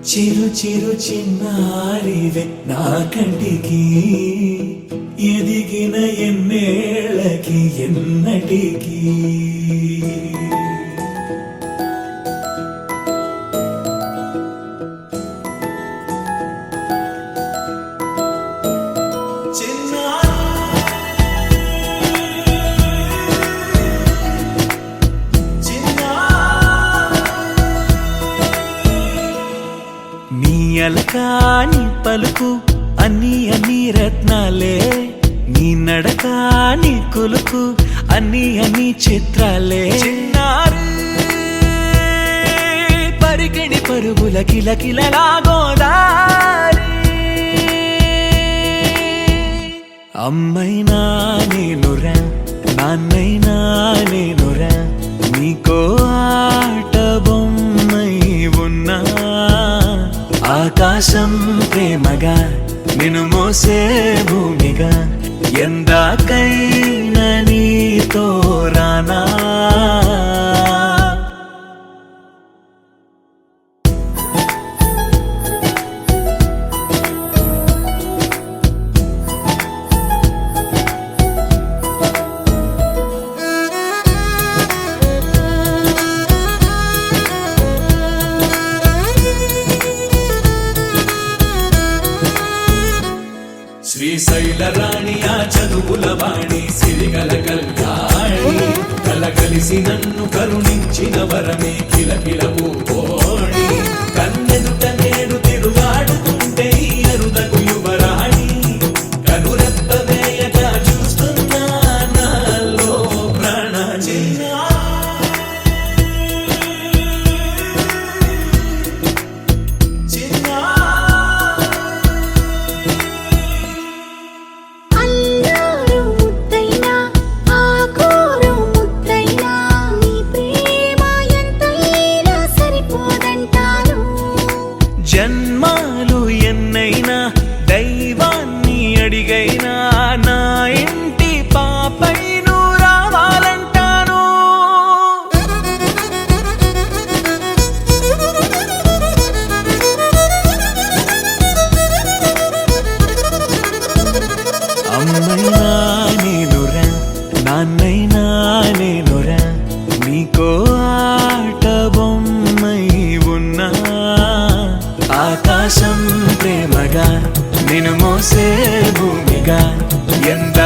చిరు చిరు చిన్నారివే నా కంటికి ఎదిగిన ఎన్నేళ్ళకి ఎన్నటికి అలకాని పలుకు అన్ని రత్నాలే నీ నడకాని కొలుకు అన్ని చిత్రాలే పరికిణి పరుగుల కిలకిలలాగోదారి అమ్మైనా నేనురా నాన్నైనా నేనురా నీకో ఆట బొమ్మై ఉన్నా ఆకాశం ప్రేమగా నిన్ను మోసే భూమిగా ఎందాకైనా నీతో రానా శ్రీశైల రాణి ఆ చదువుల వాణి సిరిగల కల్యాణి కలగలిసి నన్ను కరుణించిన వరమే కిలకిల పూకోణి కన్నెదుట నేడు తిరుగాడుతుంటే అరుదకు యువరాణి కనురెప్ప వేయగా చూస్తున్నా నాలో ప్రాణ జన్మాలు ఎన్నైనా దైవాన్ని అడిగైనా నా ఇంటి పాపై నువ్వు రావాలంటాను అమ్మైనా నేనురా నాన్నైనా నేనురా నీకో ఆట బొమ్మై ఉన్నా ఆకాశం ప్రేమగా నిన్ను మోసే భూమిగా ఎంత